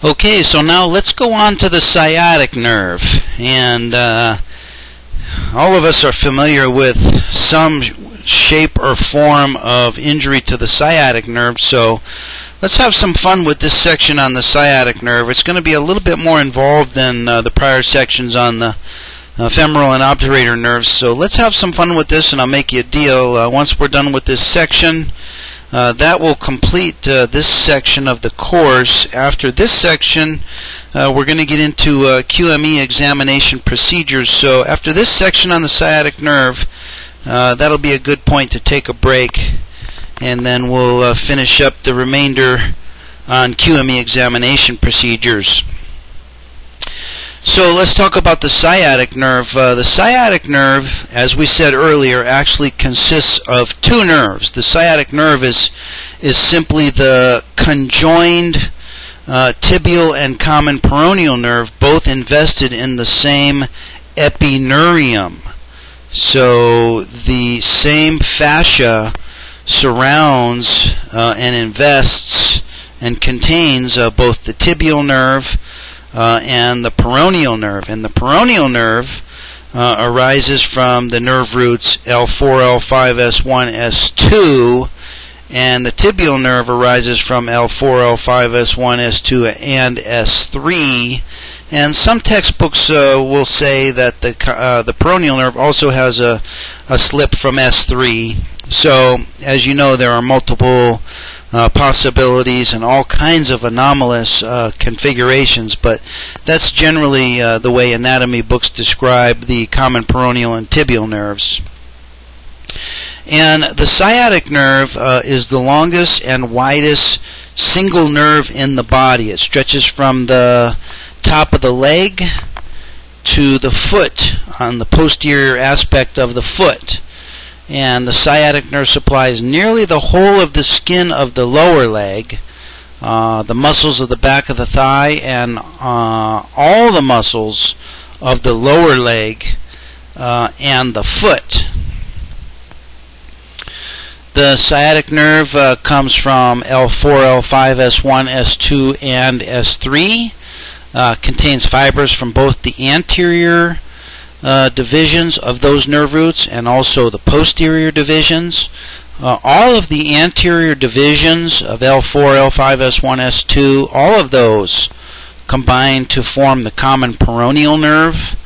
Okay, so now let's go on to the sciatic nerve. And all of us are familiar with some shape or form of injury to the sciatic nerve, so let's have some fun with this section on the sciatic nerve. It's going to be a little bit more involved than the prior sections on the femoral and obturator nerves, so let's have some fun with this, and I'll make you a deal. Once we're done with this section, that will complete this section of the course. After this section, we're going to get into QME examination procedures. So after this section on the sciatic nerve, that'll be a good point to take a break, and then we'll finish up the remainder on QME examination procedures. So let's talk about the sciatic nerve. The sciatic nerve, as we said earlier, actually consists of two nerves. The sciatic nerve is simply the conjoined tibial and common peroneal nerve, both invested in the same epineurium. So the same fascia surrounds and invests and contains both the tibial nerve and the peroneal nerve. And the peroneal nerve arises from the nerve roots L4, L5, S1, S2, and the tibial nerve arises from L4, L5, S1, S2, and S3. And some textbooks will say that the peroneal nerve also has a slip from S3. So, as you know, there are multiple possibilities and all kinds of anomalous configurations, but that's generally the way anatomy books describe the common peroneal and tibial nerves. And the sciatic nerve is the longest and widest single nerve in the body. It stretches from the top of the leg to the foot on the posterior aspect of the foot. And the sciatic nerve supplies nearly the whole of the skin of the lower leg, the muscles of the back of the thigh, and all the muscles of the lower leg and the foot. The sciatic nerve comes from L4, L5, S1, S2, and S3. Contains fibers from both the anterior divisions of those nerve roots and also the posterior divisions. All of the anterior divisions of L4, L5, S1, S2, all of those combine to form the common peroneal nerve,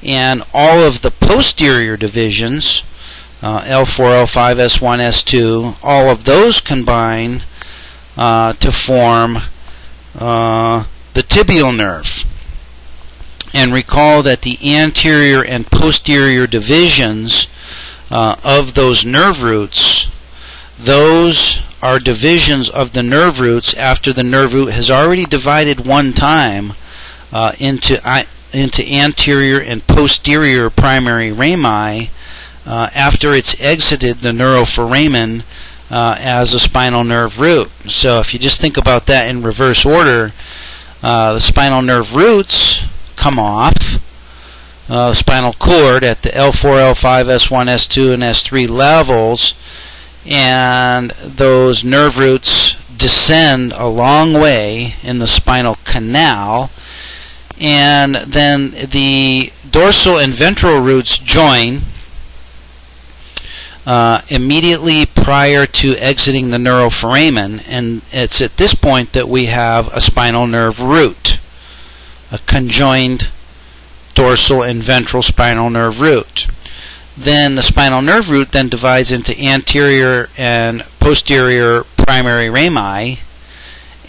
and all of the posterior divisions, L4, L5, S1, S2, all of those combine to form the tibial nerve. And recall that the anterior and posterior divisions of those nerve roots, those are divisions of the nerve roots after the nerve root has already divided one time into anterior and posterior primary rami after it's exited the neuroforamen as a spinal nerve root. So if you just think about that in reverse order, the spinal nerve roots come off the spinal cord at the L4, L5, S1, S2, and S3 levels, and those nerve roots descend a long way in the spinal canal, and then the dorsal and ventral roots join immediately prior to exiting the neuroforamen, and it's at this point that we have a spinal nerve root, a conjoined dorsal and ventral spinal nerve root. Then the spinal nerve root then divides into anterior and posterior primary rami,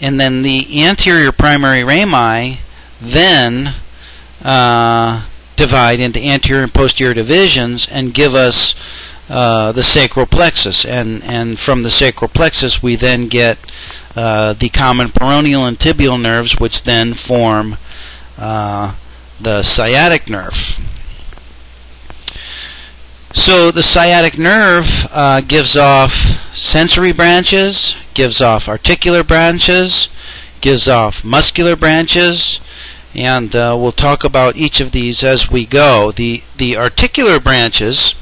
and then the anterior primary rami then divide into anterior and posterior divisions and give us the sacral plexus, and from the sacral plexus we then get the common peroneal and tibial nerves, which then form the sciatic nerve. So the sciatic nerve gives off sensory branches, gives off articular branches, gives off muscular branches, and we'll talk about each of these as we go. The articular branches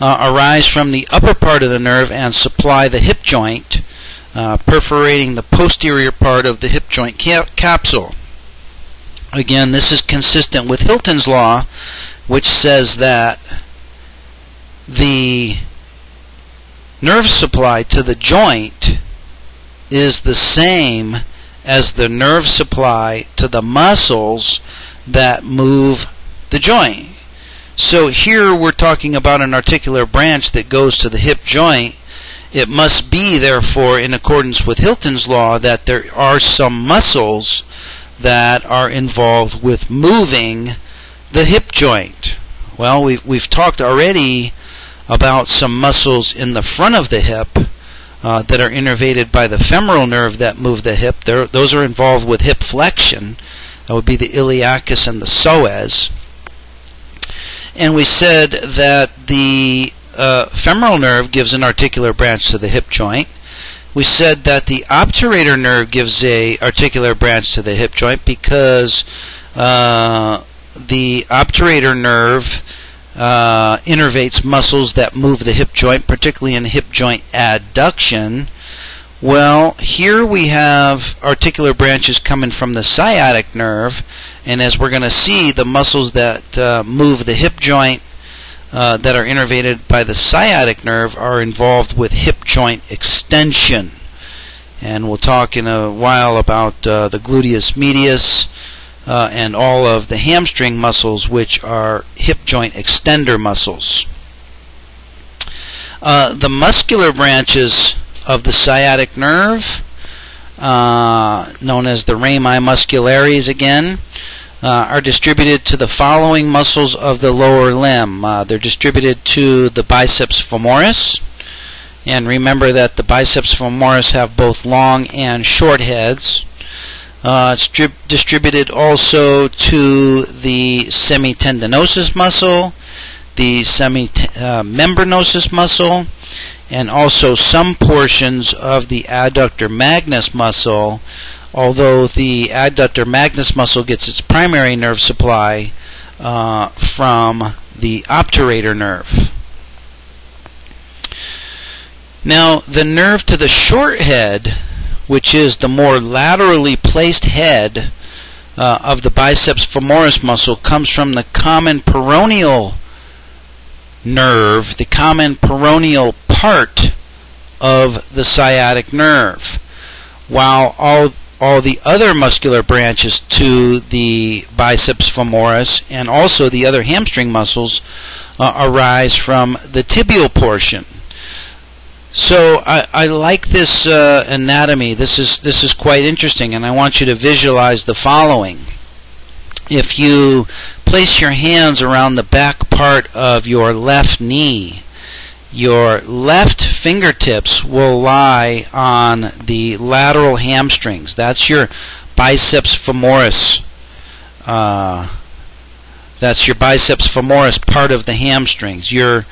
arise from the upper part of the nerve and supply the hip joint perforating the posterior part of the hip joint capsule. Again, this is consistent with Hilton's law, which says that the nerve supply to the joint is the same as the nerve supply to the muscles that move the joint. So here we're talking about an articular branch that goes to the hip joint. It must be, therefore, in accordance with Hilton's law, that there are some muscles that are involved with moving the hip joint. Well, we've talked already about some muscles in the front of the hip that are innervated by the femoral nerve that move the hip. Those are involved with hip flexion. That would be the iliacus and the psoas. And we said that the femoral nerve gives an articular branch to the hip joint. We said that the obturator nerve gives a articular branch to the hip joint because the obturator nerve innervates muscles that move the hip joint, particularly in hip joint adduction. Well, here we have articular branches coming from the sciatic nerve, and as we're going to see, the muscles that move the hip joint that are innervated by the sciatic nerve are involved with hip joint extension. And we'll talk in a while about the gluteus medius and all of the hamstring muscles, which are hip joint extender muscles. The muscular branches of the sciatic nerve, known as the rami muscularis again, are distributed to the following muscles of the lower limb. They're distributed to the biceps femoris, and remember that the biceps femoris have both long and short heads. It's distributed also to the semitendinosus muscle, the semimembranosus muscle, and also some portions of the adductor magnus muscle, although the adductor magnus muscle gets its primary nerve supply from the obturator nerve. Now, the nerve to the short head, which is the more laterally placed head of the biceps femoris muscle, comes from the common peroneal nerve, the common peroneal part of the sciatic nerve, while all the other muscular branches to the biceps femoris and also the other hamstring muscles arise from the tibial portion. So I like this anatomy. This is quite interesting, and I want you to visualize the following. If you place your hands around the back part of your left knee, your left fingertips will lie on the lateral hamstrings. That's your biceps femoris. That's your biceps femoris part of the hamstrings. Your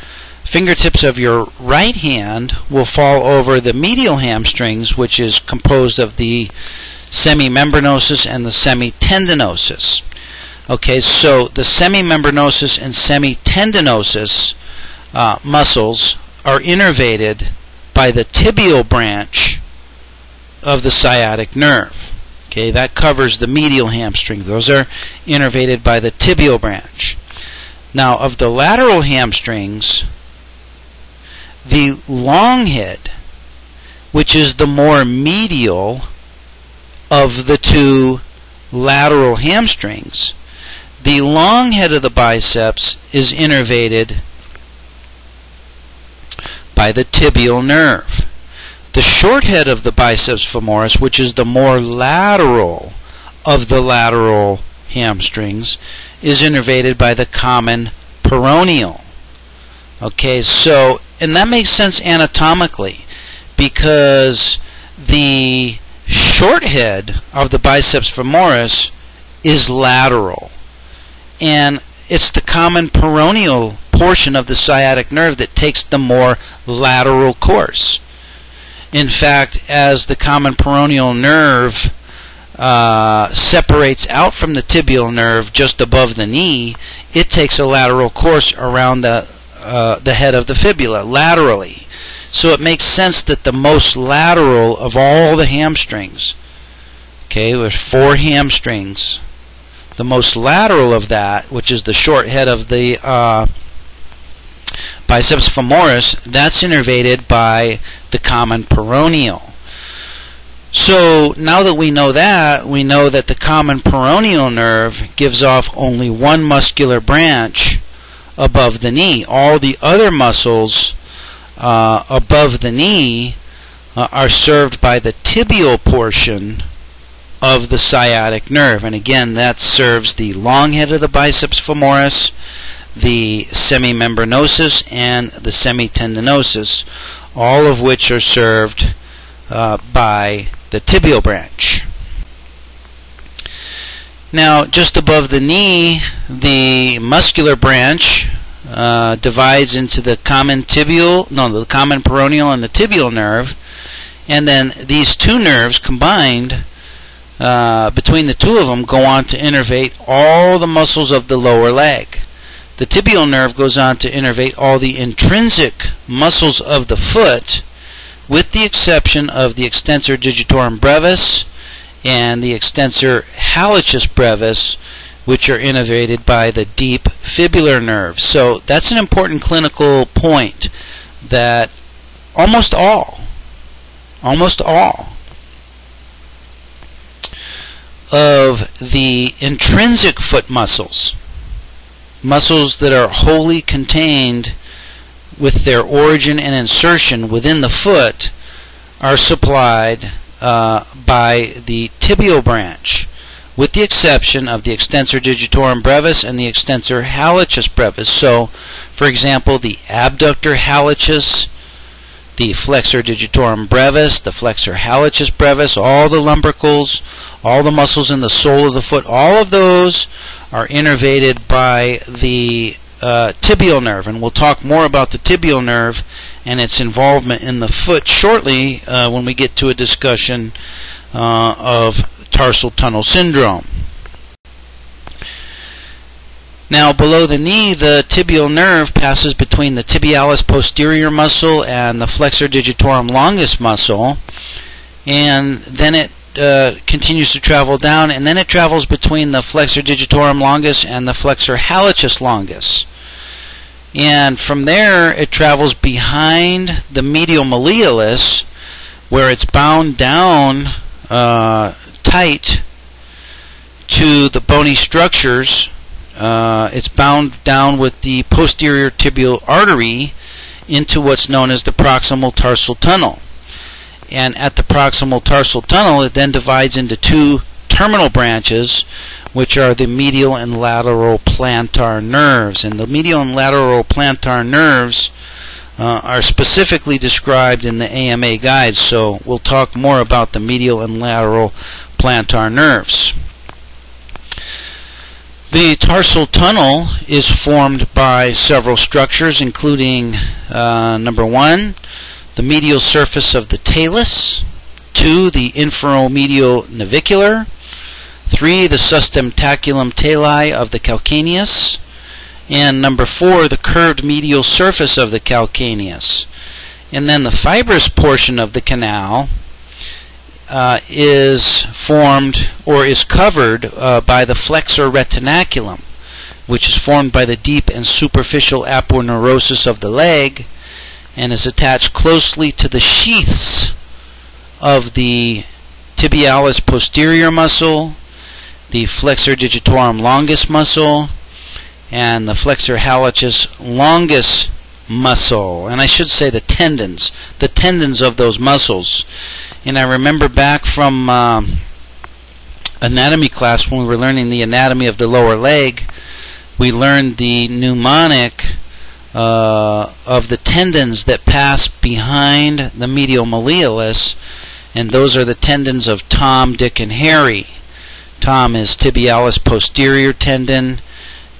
fingertips of your right hand will fall over the medial hamstrings, which is composed of the semimembranosus and the semitendinosus. Okay, so the semimembranosus and semitendinosus muscles are innervated by the tibial branch of the sciatic nerve. Okay, that covers the medial hamstring. Those are innervated by the tibial branch. Now, of the lateral hamstrings, the long head, which is the more medial of the two lateral hamstrings, the long head of the biceps is innervated by the tibial nerve. The short head of the biceps femoris, which is the more lateral of the lateral hamstrings, is innervated by the common peroneal. Okay, so, and that makes sense anatomically, because the short head of the biceps femoris is lateral, and it's the common peroneal portion of the sciatic nerve that takes the more lateral course. In fact, as the common peroneal nerve separates out from the tibial nerve just above the knee, it takes a lateral course around the head of the fibula laterally. So it makes sense that the most lateral of all the hamstrings, okay, with 4 hamstrings, the most lateral of that, which is the short head of the biceps femoris, that's innervated by the common peroneal. So now that we know that the common peroneal nerve gives off only one muscular branch above the knee. All the other muscles above the knee are served by the tibial portion of the sciatic nerve. And again, that serves the long head of the biceps femoris, the semimembranosus, and the semitendinosus, all of which are served by the tibial branch. Now, just above the knee, the muscular branch divides into the common peroneal and the tibial nerve, and then these two nerves combined between the two of them go on to innervate all the muscles of the lower leg. The tibial nerve goes on to innervate all the intrinsic muscles of the foot, with the exception of the extensor digitorum brevis and the extensor hallucis brevis, which are innervated by the deep fibular nerve. So that's an important clinical point, that almost all of the intrinsic foot muscles that are wholly contained with their origin and insertion within the foot, are supplied by the tibial branch, with the exception of the extensor digitorum brevis and the extensor hallucis brevis. So, for example, the abductor hallucis, the flexor digitorum brevis, the flexor hallucis brevis, all the lumbricals, all the muscles in the sole of the foot, all of those are innervated by the tibial nerve, and we'll talk more about the tibial nerve and its involvement in the foot shortly when we get to a discussion of tarsal tunnel syndrome. Now, below the knee, the tibial nerve passes between the tibialis posterior muscle and the flexor digitorum longus muscle, and then it continues to travel down, and then it travels between the flexor digitorum longus and the flexor hallucis longus. And from there, it travels behind the medial malleolus, where it's bound down tight to the bony structures. It's bound down with the posterior tibial artery into what's known as the proximal tarsal tunnel. And at the proximal tarsal tunnel, it then divides into two terminal branches, which are the medial and lateral plantar nerves. And the medial and lateral plantar nerves are specifically described in the AMA guides, so we'll talk more about the medial and lateral plantar nerves. The tarsal tunnel is formed by several structures, including number 1, the medial surface of the talus, 2, the inferomedial navicular, 3, the sustentaculum tali of the calcaneus, and number 4, the curved medial surface of the calcaneus. And then the fibrous portion of the canal is formed or is covered by the flexor retinaculum, which is formed by the deep and superficial aponeurosis of the leg and is attached closely to the sheaths of the tibialis posterior muscle, the flexor digitorum longus muscle, and the flexor hallucis longus muscle. And I should say the tendons of those muscles. And I remember back from anatomy class, when we were learning the anatomy of the lower leg, we learned the mnemonic of the tendons that pass behind the medial malleolus, and those are the tendons of Tom, Dick, and Harry. Tom is tibialis posterior tendon,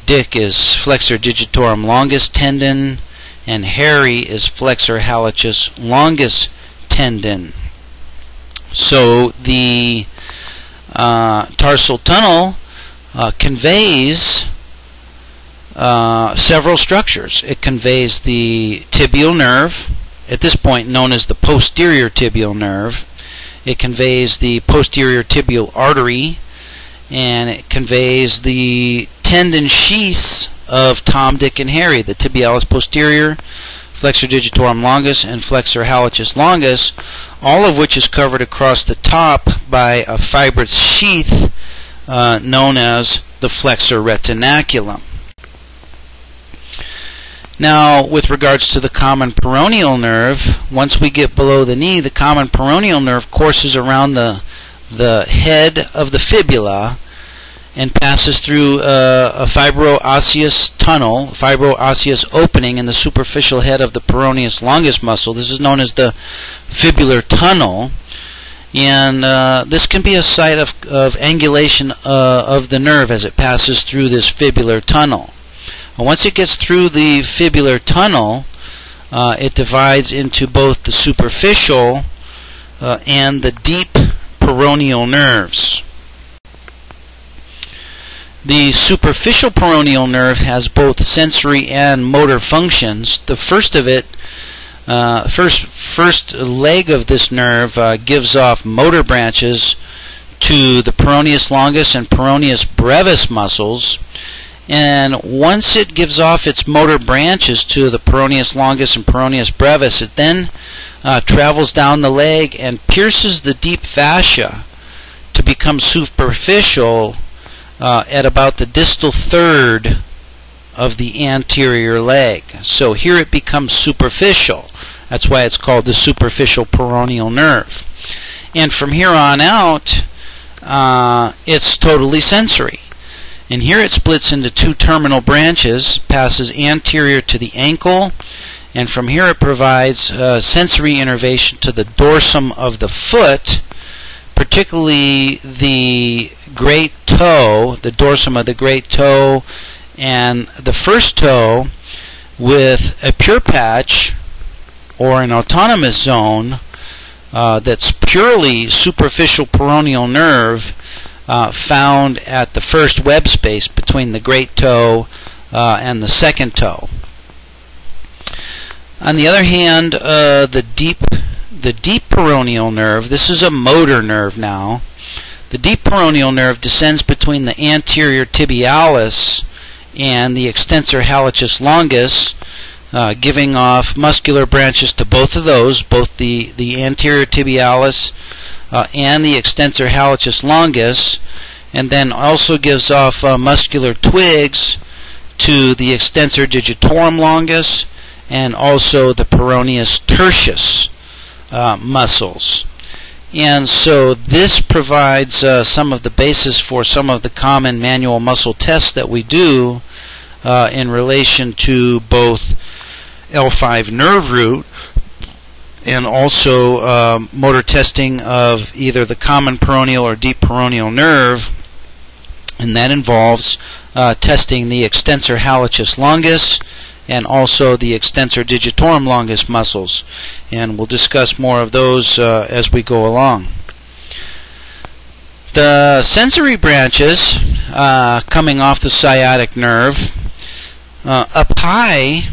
Dick is flexor digitorum longus tendon, and Harry is flexor hallucis longus tendon. So the tarsal tunnel conveys several structures. It conveys the tibial nerve, at this point known as the posterior tibial nerve. It conveys the posterior tibial artery, and it conveys the tendon sheaths of Tom, Dick, and Harry, the tibialis posterior, flexor digitorum longus, and flexor hallucis longus, all of which is covered across the top by a fibrous sheath known as the flexor retinaculum. Now, with regards to the common peroneal nerve, once we get below the knee, the common peroneal nerve courses around the head of the fibula and passes through a fibro-osseous tunnel, fibro-osseous opening in the superficial head of the peroneus longus muscle. This is known as the fibular tunnel, and this can be a site of angulation of the nerve as it passes through this fibular tunnel. And once it gets through the fibular tunnel, it divides into both the superficial and the deep peroneal nerves. The superficial peroneal nerve has both sensory and motor functions. The first of it, first leg of this nerve gives off motor branches to the peroneus longus and peroneus brevis muscles, and once it gives off its motor branches to the peroneus longus and peroneus brevis, it then travels down the leg and pierces the deep fascia to become superficial at about the distal third of the anterior leg. So here it becomes superficial. That's why it's called the superficial peroneal nerve. And from here on out, it's totally sensory. And here it splits into two terminal branches, passes anterior to the ankle, and from here it provides sensory innervation to the dorsum of the foot, particularly the great toe, the dorsum of the great toe, and the first toe, with a pure patch or an autonomous zone that's purely superficial peroneal nerve found at the first web space between the great toe and the second toe. On the other hand, the deep peroneal nerve, this is a motor nerve now. The deep peroneal nerve descends between the anterior tibialis and the extensor hallucis longus, giving off muscular branches to both of those, both the anterior tibialis and the extensor hallucis longus, and then also gives off muscular twigs to the extensor digitorum longus and also the peroneus tertius muscles. And so this provides some of the basis for some of the common manual muscle tests that we do in relation to both L5 nerve root and also motor testing of either the common peroneal or deep peroneal nerve, and that involves testing the extensor hallucis longus and also the extensor digitorum longus muscles, and we'll discuss more of those as we go along. The sensory branches coming off the sciatic nerve up high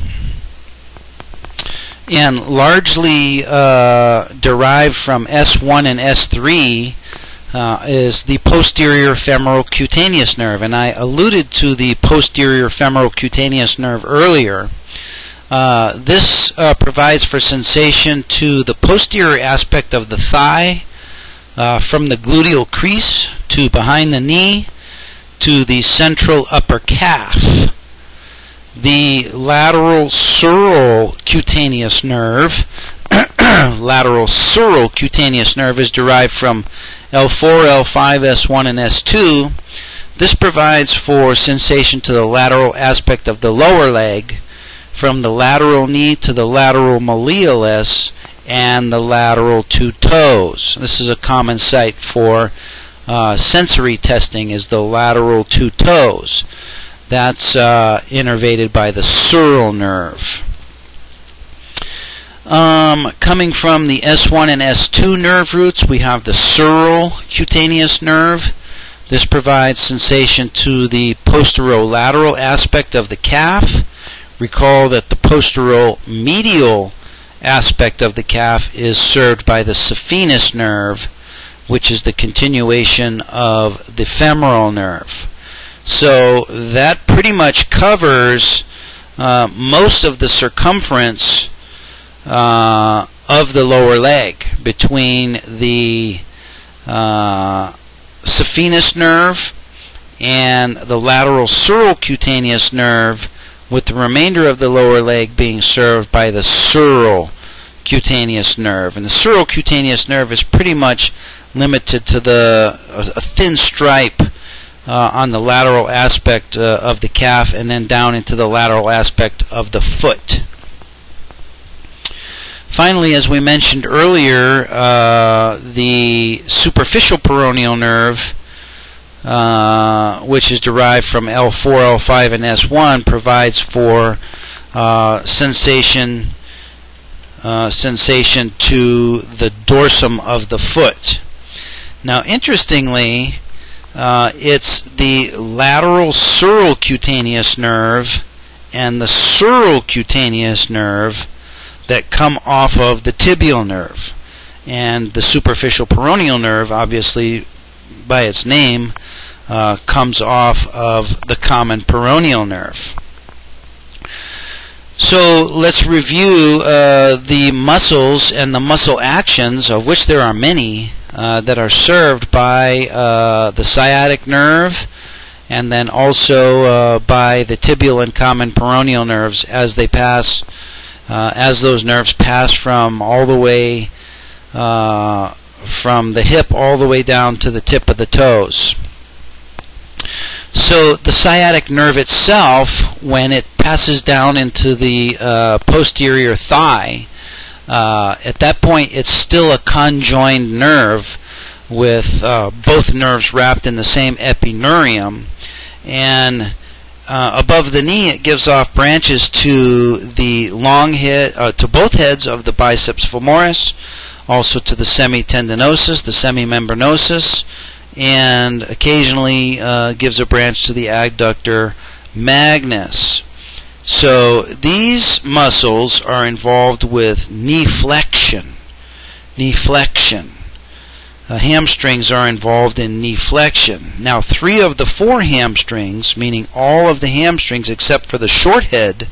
and largely derived from S1 and S3 is the posterior femoral cutaneous nerve, and I alluded to the posterior femoral cutaneous nerve earlier. This provides for sensation to the posterior aspect of the thigh, from the gluteal crease to behind the knee to the central upper calf. The lateral sural cutaneous nerve lateral sural cutaneous nerve is derived from L4, L5, S1, and S2. This provides for sensation to the lateral aspect of the lower leg, from the lateral knee to the lateral malleolus and the lateral two toes. This is a common site for sensory testing, is the lateral two toes. That's innervated by the sural nerve. Coming from the S1 and S2 nerve roots, we have the sural cutaneous nerve. This provides sensation to the posterolateral aspect of the calf. Recall that the posteromedial aspect of the calf is served by the saphenous nerve, which is the continuation of the femoral nerve. So that pretty much covers most of the circumference of the lower leg between the saphenous nerve and the lateral surocutaneous nerve, with the remainder of the lower leg being served by the surocutaneous nerve. And the surocutaneous nerve is pretty much limited to a thin stripe on the lateral aspect of the calf, and then down into the lateral aspect of the foot. Finally, as we mentioned earlier, the superficial peroneal nerve, which is derived from L4, L5, and S1, provides for sensation to the dorsum of the foot. Now, interestingly, it's the lateral surocutaneous nerve and the surocutaneous nerve that come off of the tibial nerve. And the superficial peroneal nerve, obviously by its name, comes off of the common peroneal nerve. So let's review the muscles and the muscle actions, of which there are many, that are served by the sciatic nerve, and then also by the tibial and common peroneal nerves as they pass, as those nerves pass from all the way from the hip all the way down to the tip of the toes. So the sciatic nerve itself, when it passes down into the posterior thigh, at that point it's still a conjoined nerve with both nerves wrapped in the same epineurium, and above the knee it gives off branches to the long head, to both heads of the biceps femoris, also to the semitendinosus, the semimembranosus, and occasionally gives a branch to the adductor magnus. So these muscles are involved with knee flexion. Hamstrings are involved in knee flexion. Now, 3 of the 4 hamstrings, meaning all of the hamstrings except for the short head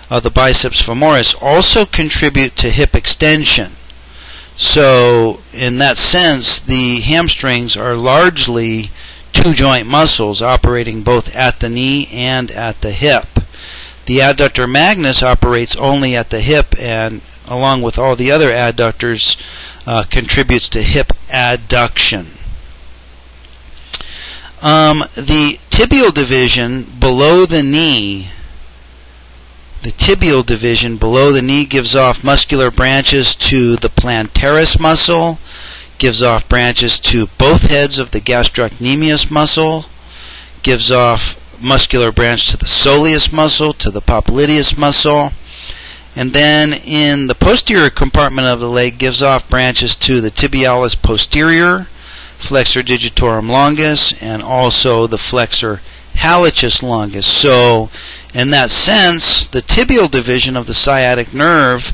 of the biceps femoris, also contribute to hip extension. So in that sense, the hamstrings are largely 2-joint muscles operating both at the knee and at the hip. The adductor magnus operates only at the hip, and along with all the other adductors, contributes to hip adduction. The tibial division below the knee, gives off muscular branches to the plantaris muscle, gives off branches to both heads of the gastrocnemius muscle, gives off muscular branch to the soleus muscle, to the popliteus muscle, and then in the posterior compartment of the leg gives off branches to the tibialis posterior, flexor digitorum longus, and also the flexor hallucis longus. So in that sense, the tibial division of the sciatic nerve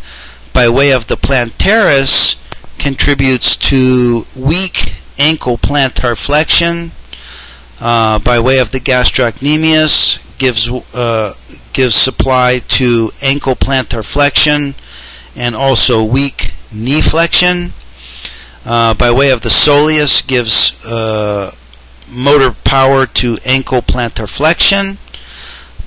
by way of the plantaris contributes to weak ankle plantar flexion. By way of the gastrocnemius, gives supply to ankle plantar flexion and also weak knee flexion. By way of the soleus, gives motor power to ankle plantar flexion.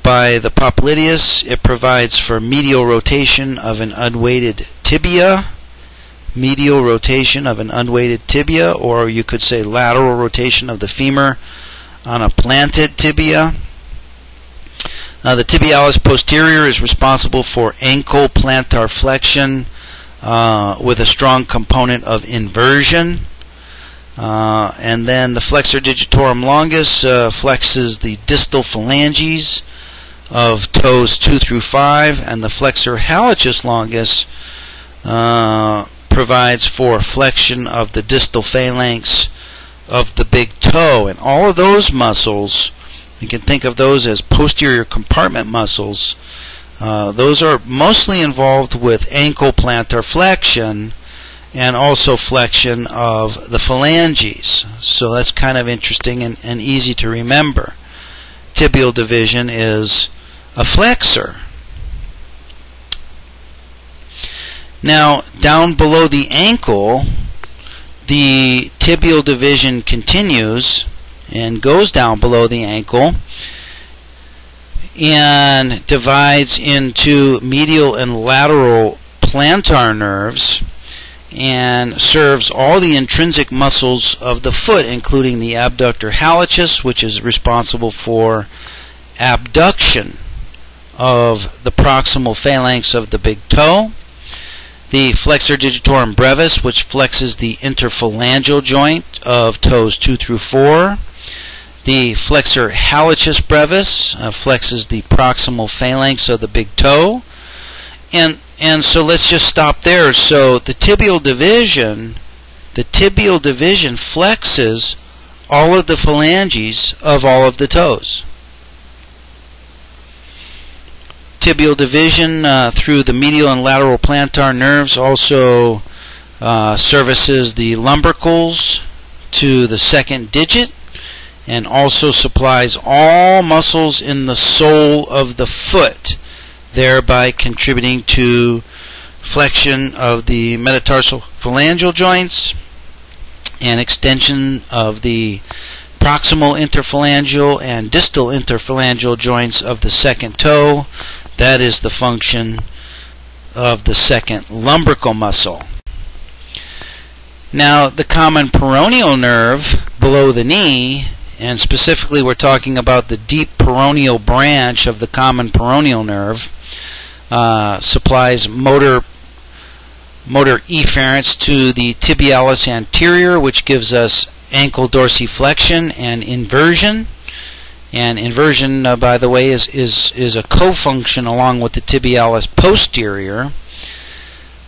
By the popliteus, it provides for medial rotation of an unweighted tibia. Or you could say lateral rotation of the femur on a planted tibia. The tibialis posterior is responsible for ankle plantar flexion with a strong component of inversion. And then the flexor digitorum longus flexes the distal phalanges of toes 2 through 5, and the flexor hallucis longus provides for flexion of the distal phalanx of the big toe. And all of those muscles, you can think of those as posterior compartment muscles, Those are mostly involved with ankle plantar flexion and also flexion of the phalanges. So that's kind of interesting and easy to remember. Tibial division is a flexor. Now, down below the ankle, the tibial division continues and goes down below the ankle and divides into medial and lateral plantar nerves and serves all the intrinsic muscles of the foot, including the abductor hallucis, which is responsible for abduction of the proximal phalanx of the big toe, the flexor digitorum brevis, which flexes the interphalangeal joint of toes 2 through 4, the flexor hallucis brevis flexes the proximal phalanx of the big toe, and so let's just stop there. So the tibial division flexes all of the phalanges of all of the toes. Tibial division through the medial and lateral plantar nerves also services the lumbricals to the second digit, and also supplies all muscles in the sole of the foot, thereby contributing to flexion of the metatarsal phalangeal joints and extension of the proximal interphalangeal and distal interphalangeal joints of the second toe. That is the function of the second lumbrical muscle. Now, the common peroneal nerve below the knee, and specifically we're talking about the deep peroneal branch of the common peroneal nerve, supplies motor efferents to the tibialis anterior, which gives us ankle dorsiflexion and inversion. And inversion, by the way, is a co-function along with the tibialis posterior.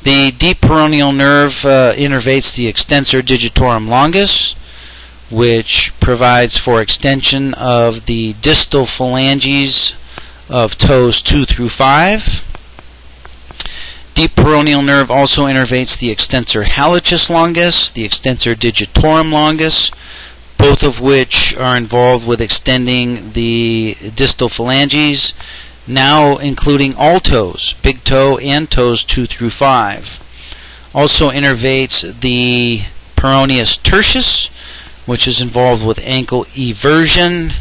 The deep peroneal nerve innervates the extensor digitorum longus, which provides for extension of the distal phalanges of toes 2 through 5. Deep peroneal nerve also innervates the extensor hallucis longus, the extensor digitorum longus, both of which are involved with extending the distal phalanges, now including all toes, big toe and toes 2 through 5. Also innervates the peroneus tertius, which is involved with ankle eversion,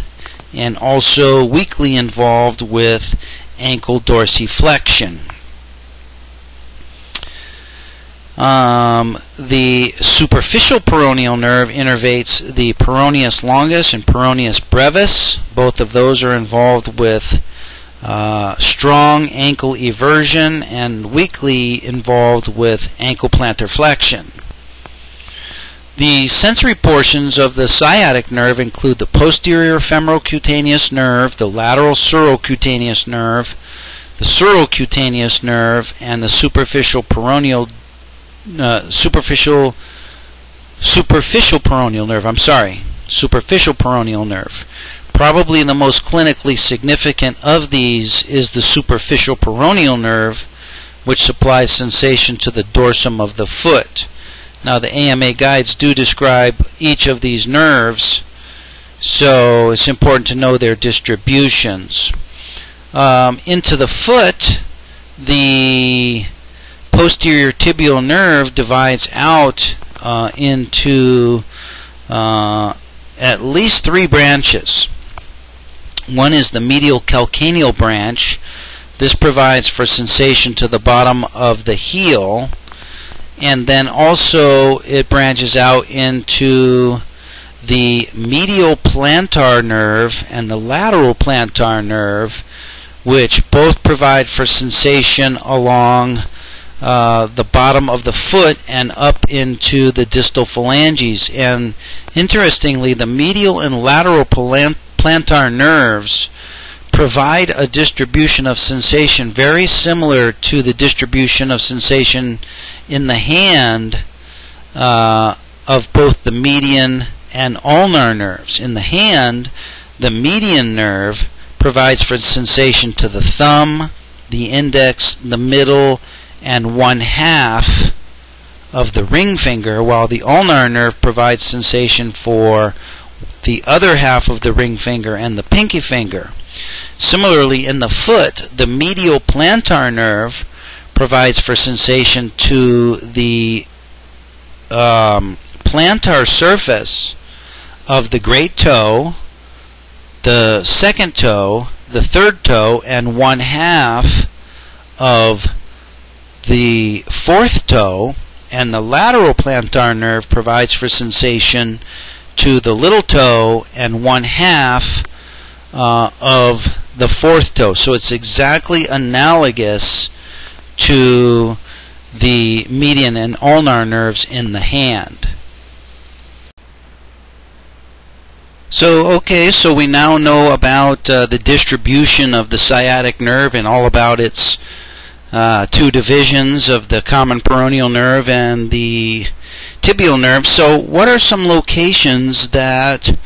and also weakly involved with ankle dorsiflexion. The superficial peroneal nerve innervates the peroneus longus and peroneus brevis. Both of those are involved with strong ankle eversion and weakly involved with ankle plantar flexion. The sensory portions of the sciatic nerve include the posterior femorocutaneous nerve, the lateral surocutaneous nerve, the surocutaneous nerve, and the superficial peroneal superficial peroneal nerve. Probably the most clinically significant of these is the superficial peroneal nerve, which supplies sensation to the dorsum of the foot. Now, the AMA guides do describe each of these nerves, so it's important to know their distributions. Into the foot, the posterior tibial nerve divides out into at least 3 branches. One is the medial calcaneal branch. This provides for sensation to the bottom of the heel, and then also it branches out into the medial plantar nerve and the lateral plantar nerve, which both provide for sensation along the bottom of the foot and up into the distal phalanges. And interestingly, the medial and lateral plantar nerves provide a distribution of sensation very similar to the distribution of sensation in the hand of both the median and ulnar nerves. In the hand, the median nerve provides for sensation to the thumb, the index, the middle, and 1/2 of the ring finger, while the ulnar nerve provides sensation for the other half of the ring finger and the pinky finger. Similarly, in the foot, the medial plantar nerve provides for sensation to the plantar surface of the great toe, the second toe, the third toe, and 1/2 of the fourth toe, and the lateral plantar nerve provides for sensation to the little toe and 1/2 of the fourth toe. So it's exactly analogous to the median and ulnar nerves in the hand. So we now know about the distribution of the sciatic nerve and all about its two divisions of the common peroneal nerve and the tibial nerve. So what are some locations that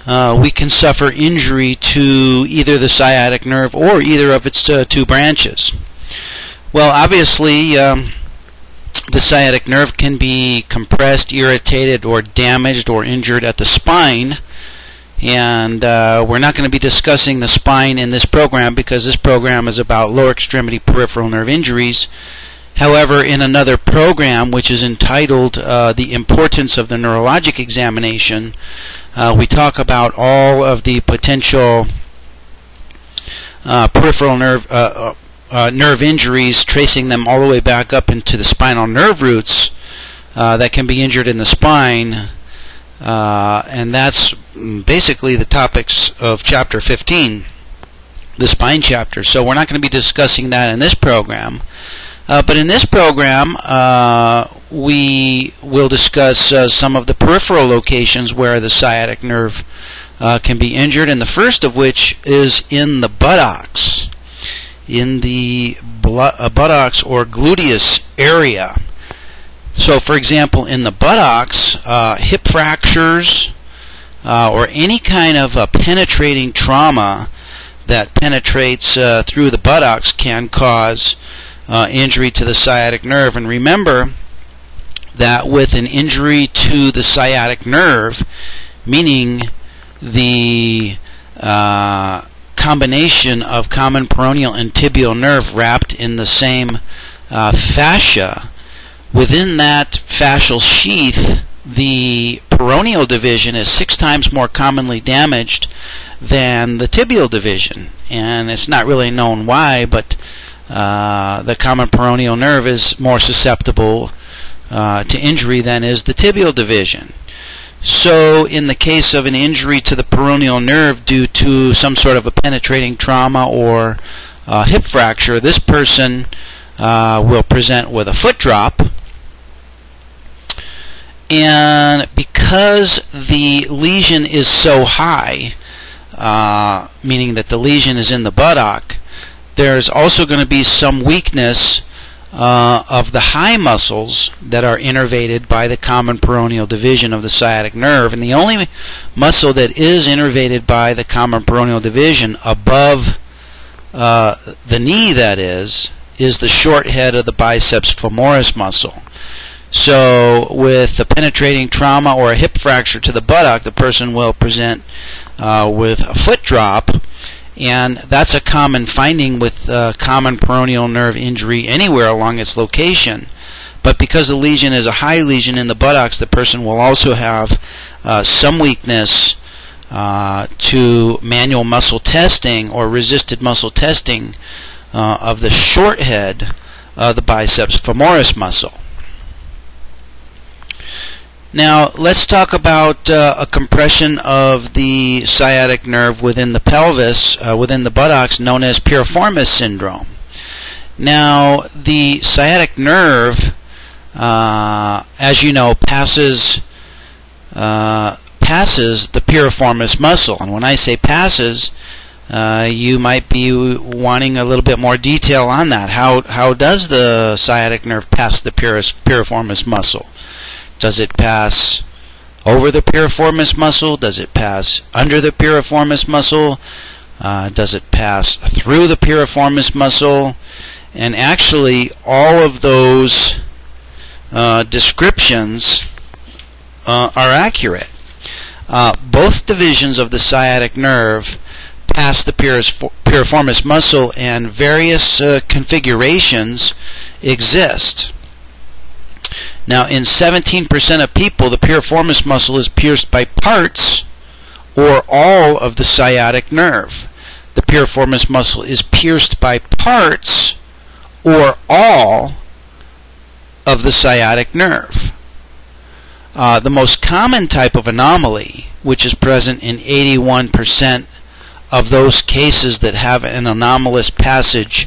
we can suffer injury to either the sciatic nerve or either of its two branches? Well, obviously, the sciatic nerve can be compressed, irritated, or damaged or injured at the spine. And we're not going to be discussing the spine in this program because this program is about lower extremity peripheral nerve injuries. However, in another program, which is entitled The Importance of the Neurologic Examination, we talk about all of the potential peripheral nerve injuries, tracing them all the way back up into the spinal nerve roots that can be injured in the spine. And that's basically the topics of Chapter 15, the spine chapter. So we're not going to be discussing that in this program. But in this program, we will discuss some of the peripheral locations where the sciatic nerve can be injured, and the first of which is in the buttocks, in the buttocks or gluteus area. So, for example, in the buttocks, hip fractures or any kind of penetrating trauma that penetrates through the buttocks can cause injury to the sciatic nerve. And remember that with an injury to the sciatic nerve, meaning the combination of common peroneal and tibial nerve wrapped in the same fascia, within that fascial sheath, the peroneal division is 6 times more commonly damaged than the tibial division. And it's not really known why, but the common peroneal nerve is more susceptible to injury than is the tibial division. So in the case of an injury to the peroneal nerve due to some sort of a penetrating trauma or hip fracture, this person will present with a foot drop. And because the lesion is so high, meaning that the lesion is in the buttock, there's also going to be some weakness of the high muscles that are innervated by the common peroneal division of the sciatic nerve. And the only muscle that is innervated by the common peroneal division above the knee, that is the short head of the biceps femoris muscle. So with a penetrating trauma or a hip fracture to the buttock, the person will present with a foot drop, and that's a common finding with common peroneal nerve injury anywhere along its location. But because the lesion is a high lesion in the buttocks, the person will also have some weakness to manual muscle testing or resisted muscle testing of the short head of the biceps femoris muscle. Now let's talk about a compression of the sciatic nerve within the pelvis, within the buttocks, known as Piriformis syndrome. Now the sciatic nerve, as you know, passes the piriformis muscle. And when I say passes, you might be wanting a little bit more detail on that. How does the sciatic nerve pass the piriformis muscle? Does it pass over the piriformis muscle? Does it pass under the piriformis muscle? Does it pass through the piriformis muscle? And actually, all of those descriptions are accurate. Both divisions of the sciatic nerve pass the piriformis muscle, and various configurations exist. Now, in 17% of people, the piriformis muscle is pierced by parts or all of the sciatic nerve. The piriformis muscle is pierced by parts or all of the sciatic nerve. The most common type of anomaly, which is present in 81% of those cases that have an anomalous passage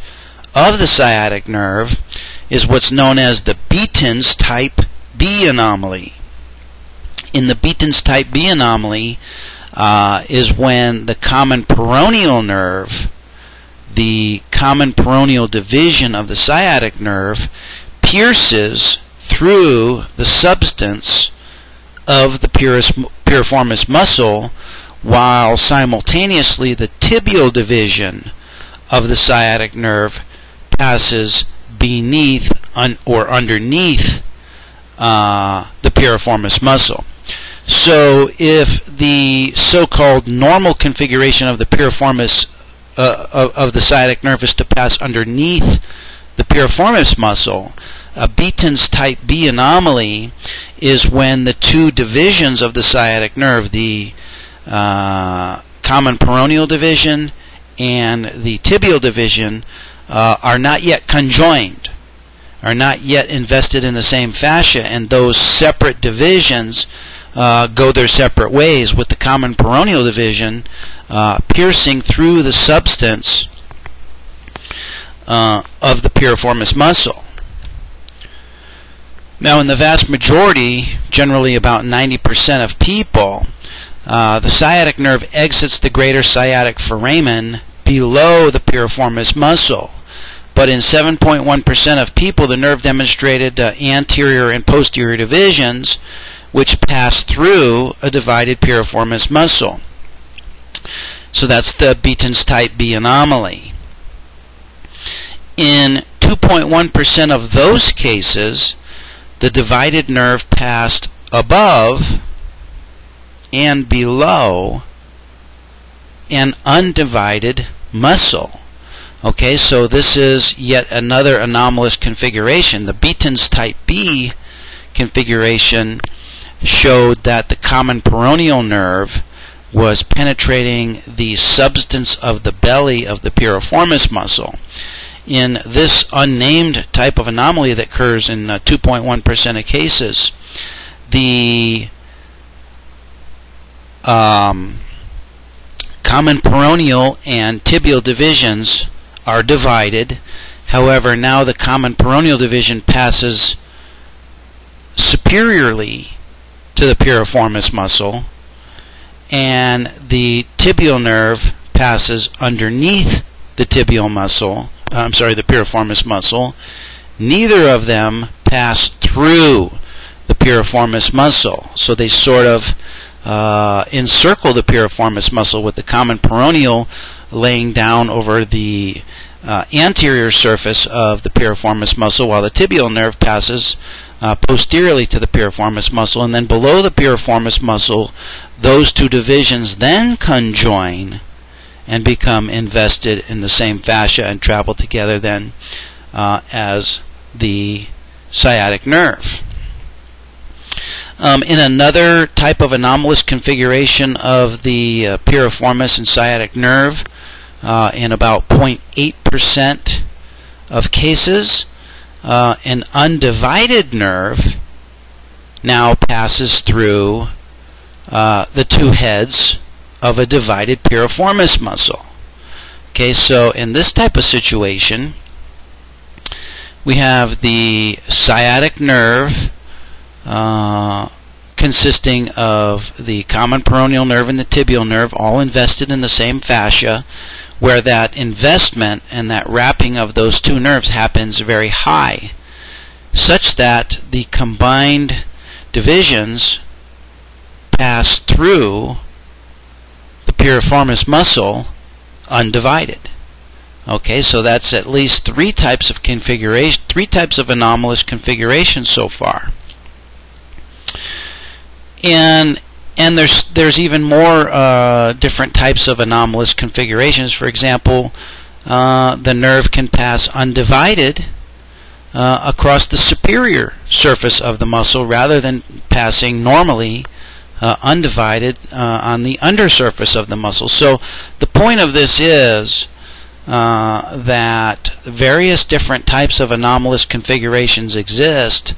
of the sciatic nerve, is what's known as the Beaton's type B anomaly. In the Beaton's type B anomaly is when the common peroneal nerve, the common peroneal division of the sciatic nerve, pierces through the substance of the piriformis muscle, while simultaneously the tibial division of the sciatic nerve passes beneath or underneath the piriformis muscle. So if the so-called normal configuration of the piriformis of the sciatic nerve is to pass underneath the piriformis muscle, a Beaton's type B anomaly is when the two divisions of the sciatic nerve, the common peroneal division and the tibial division, are not yet conjoined, are not yet invested in the same fascia, and those separate divisions go their separate ways, with the common peroneal division piercing through the substance of the piriformis muscle. Now, in the vast majority, generally about 90% of people, the sciatic nerve exits the greater sciatic foramen below the piriformis muscle. But in 7.1% of people, the nerve demonstrated anterior and posterior divisions, which pass through a divided piriformis muscle. So that's the Beaton's type B anomaly. In 2.1% of those cases, the divided nerve passed above and below an undivided muscle. Okay, so this is yet another anomalous configuration. The Beaton's type B configuration showed that the common peroneal nerve was penetrating the substance of the belly of the piriformis muscle. In this unnamed type of anomaly that occurs in 2.1% of cases, the common peroneal and tibial divisions are divided. However, now the common peroneal division passes superiorly to the piriformis muscle, and the tibial nerve passes underneath the tibial muscle. The piriformis muscle. Neither of them pass through the piriformis muscle, so they sort of encircle the piriformis muscle, with the common peroneal laying down over the anterior surface of the piriformis muscle, while the tibial nerve passes posteriorly to the piriformis muscle, and then below the piriformis muscle, those two divisions then conjoin and become invested in the same fascia and travel together then as the sciatic nerve. In another type of anomalous configuration of the piriformis and sciatic nerve, in about 0.8% of cases, an undivided nerve now passes through the two heads of a divided piriformis muscle. Okay, so in this type of situation, we have the sciatic nerve consisting of the common peroneal nerve and the tibial nerve, all invested in the same fascia, where that investment and that wrapping of those two nerves happens very high, such that the combined divisions pass through the piriformis muscle undivided. Okay, so that's at least three types of configuration, three types of anomalous configurations so far. And there's even more different types of anomalous configurations. For example, the nerve can pass undivided across the superior surface of the muscle rather than passing normally undivided on the undersurface of the muscle. So the point of this is that various different types of anomalous configurations exist,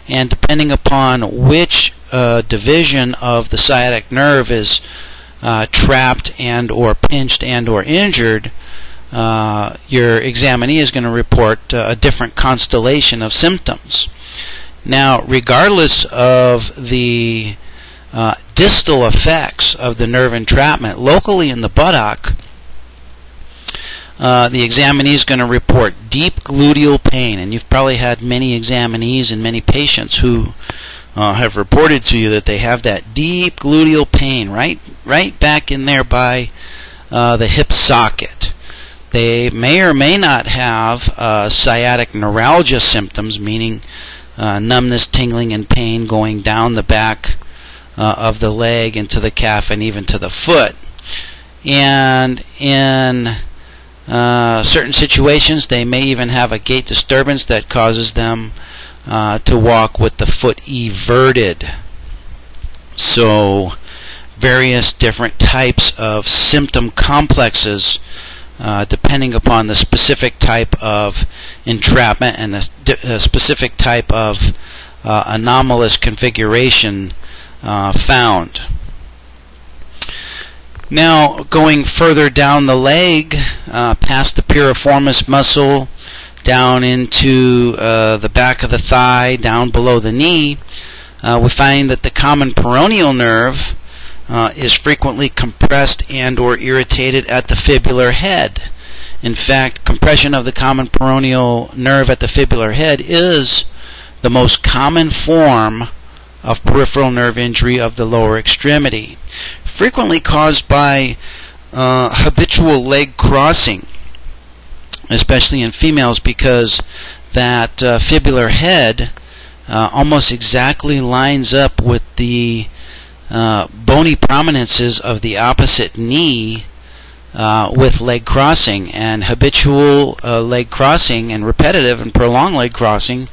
and depending upon which division of the sciatic nerve is trapped and or pinched and or injured, your examinee is going to report a different constellation of symptoms. Now, regardless of the distal effects of the nerve entrapment locally in the buttock, the examinee is going to report deep gluteal pain, and you've probably had many examinees and many patients who have reported to you that they have that deep gluteal pain right back in there by the hip socket. They may or may not have sciatic neuralgia symptoms, meaning numbness, tingling, and pain going down the back of the leg into the calf and even to the foot. And in certain situations, they may even have a gait disturbance that causes them to walk with the foot everted. So various different types of symptom complexes depending upon the specific type of entrapment and the specific type of anomalous configuration found. Now, going further down the leg, past the piriformis muscle, down into the back of the thigh, down below the knee, we find that the common peroneal nerve is frequently compressed and or irritated at the fibular head. In fact, compression of the common peroneal nerve at the fibular head is the most common form of peripheral nerve injury of the lower extremity, frequently caused by habitual leg crossing, especially in females, because that fibular head almost exactly lines up with the bony prominences of the opposite knee with leg crossing, and habitual leg crossing and repetitive and prolonged leg crossing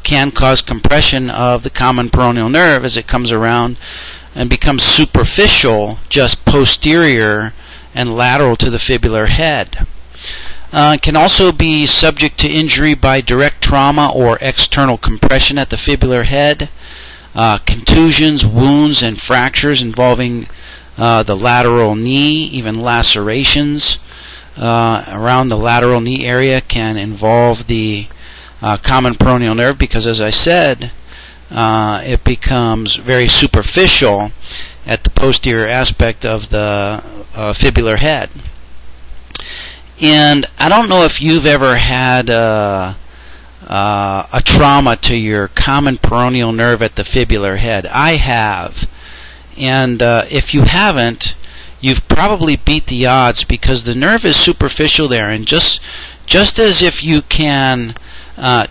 can cause compression of the common peroneal nerve as it comes around and becomes superficial, just posterior and lateral to the fibular head. Can also be subject to injury by direct trauma or external compression at the fibular head, contusions, wounds, and fractures involving the lateral knee, even lacerations around the lateral knee area can involve the common peroneal nerve, because, as I said, it becomes very superficial at the posterior aspect of the fibular head. And I don't know if you've ever had a trauma to your common peroneal nerve at the fibular head. I have. And if you haven't, you've probably beat the odds, because the nerve is superficial there. And just as if you can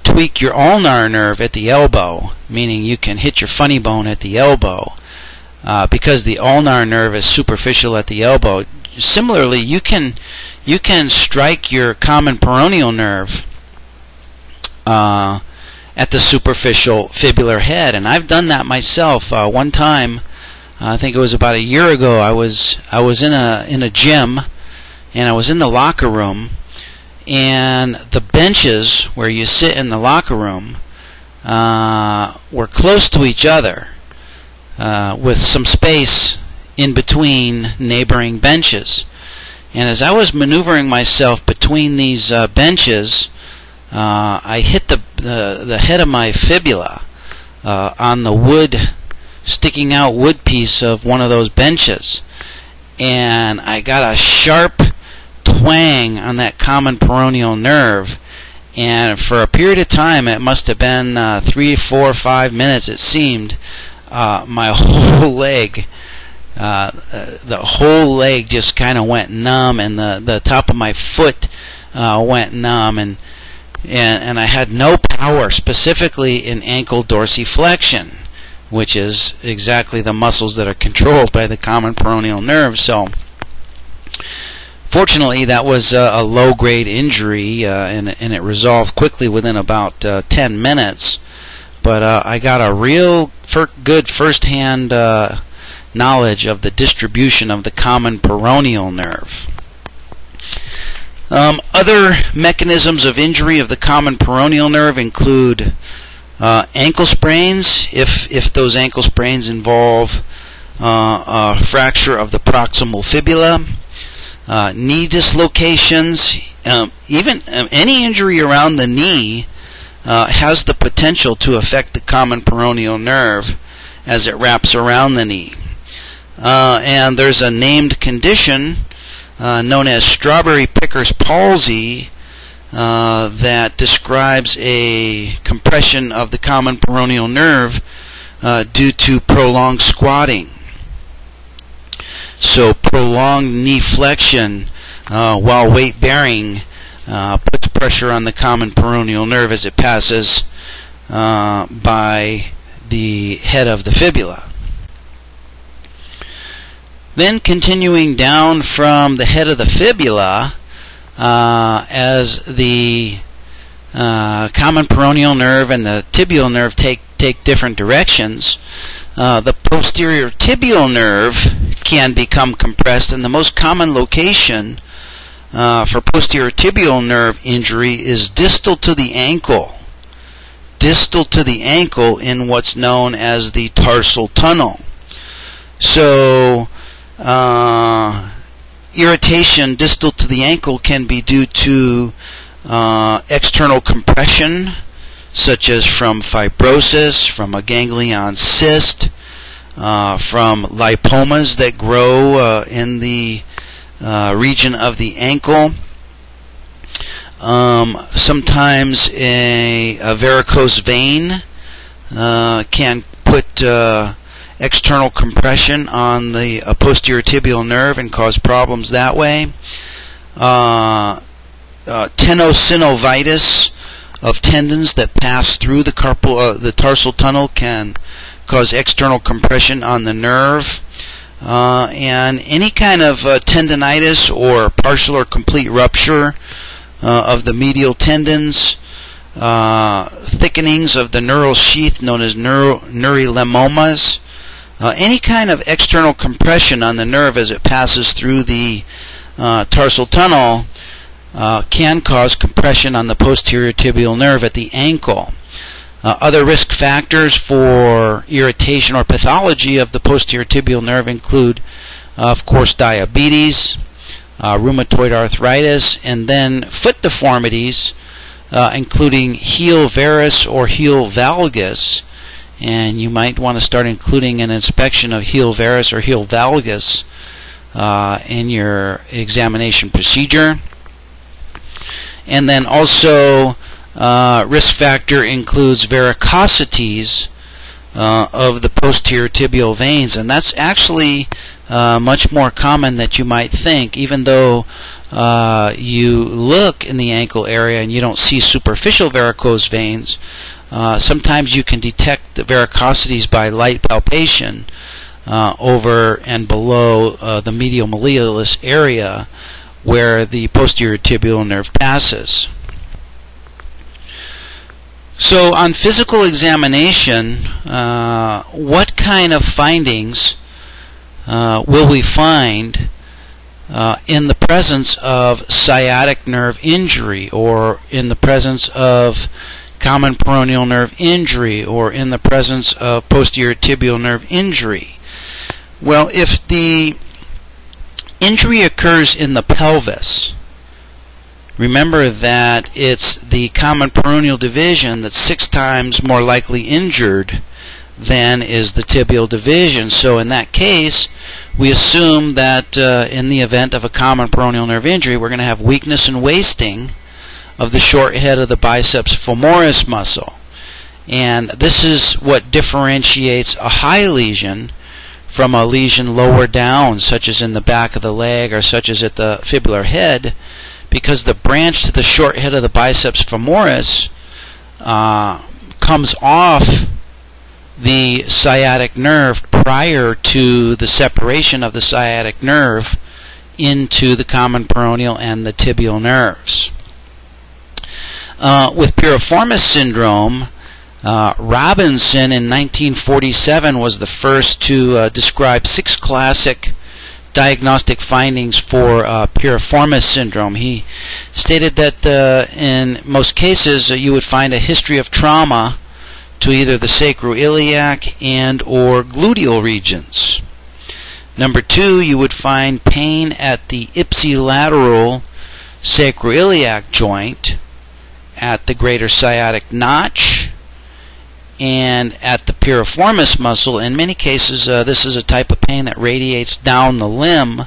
tweak your ulnar nerve at the elbow, meaning you can hit your funny bone at the elbow, because the ulnar nerve is superficial at the elbow, similarly you can strike your common peroneal nerve at the superficial fibular head. And I've done that myself. One time, I think it was about a year ago, I was in a gym, and I was in the locker room, and the benches where you sit in the locker room were close to each other, with some space in between neighboring benches. And as I was maneuvering myself between these benches, I hit the head of my fibula on the wood, sticking out wood piece of one of those benches, and I got a sharp twang on that common peroneal nerve, and for a period of time, it must have been 3, 4, 5 minutes, it seemed, my whole leg the whole leg just kind of went numb, and the top of my foot went numb, and I had no power, specifically in ankle dorsiflexion, which is exactly the muscles that are controlled by the common peroneal nerve. So fortunately, that was a low-grade injury, and it resolved quickly within about 10 minutes. But I got a real good first-hand knowledge of the distribution of the common peroneal nerve. Other mechanisms of injury of the common peroneal nerve include ankle sprains, if those ankle sprains involve a fracture of the proximal fibula, knee dislocations, even any injury around the knee has the potential to affect the common peroneal nerve as it wraps around the knee. And there's a named condition known as strawberry picker's palsy that describes a compression of the common peroneal nerve due to prolonged squatting. So prolonged knee flexion while weight bearing puts pressure on the common peroneal nerve as it passes by the head of the fibula. Then continuing down from the head of the fibula, as the common peroneal nerve and the tibial nerve take different directions, the posterior tibial nerve can become compressed, and the most common location for posterior tibial nerve injury is distal to the ankle. Distal to the ankle in what's known as the tarsal tunnel. So irritation distal to the ankle can be due to external compression, such as from fibrosis, from a ganglion cyst, from lipomas that grow in the region of the ankle. Sometimes a varicose vein can put external compression on the posterior tibial nerve and cause problems that way. Tenosynovitis of tendons that pass through the tarsal tunnel can cause external compression on the nerve. And any kind of tendinitis or partial or complete rupture of the medial tendons, thickenings of the neural sheath known as neurilemomas, any kind of external compression on the nerve as it passes through the tarsal tunnel can cause compression on the posterior tibial nerve at the ankle. Other risk factors for irritation or pathology of the posterior tibial nerve include, of course, diabetes, rheumatoid arthritis, and then foot deformities, including heel varus or heel valgus. And you might want to start including an inspection of heel varus or heel valgus in your examination procedure. And then also risk factor includes varicosities of the posterior tibial veins, and that's actually much more common than you might think. Even though you look in the ankle area and you don't see superficial varicose veins, sometimes you can detect the varicosities by light palpation over and below the medial malleolus area where the posterior tibial nerve passes. So on physical examination, what kind of findings will we find in the presence of sciatic nerve injury, or in the presence of common peroneal nerve injury, or in the presence of posterior tibial nerve injury? Well, if the injury occurs in the pelvis, remember that it's the common peroneal division that's 6 times more likely injured than is the tibial division. So in that case, we assume that in the event of a common peroneal nerve injury, we're going to have weakness and wasting of the short head of the biceps femoris muscle. And this is what differentiates a high lesion from a lesion lower down, such as in the back of the leg or such as at the fibular head, because the branch to the short head of the biceps femoris comes off the sciatic nerve prior to the separation of the sciatic nerve into the common peroneal and the tibial nerves. With piriformis syndrome, Robinson in 1947 was the first to describe 6 classic diagnostic findings for piriformis syndrome. He stated that in most cases you would find a history of trauma to either the sacroiliac and or gluteal regions. Number 2, you would find pain at the ipsilateral sacroiliac joint, at the greater sciatic notch, and at the piriformis muscle. In many cases, this is a type of pain that radiates down the limb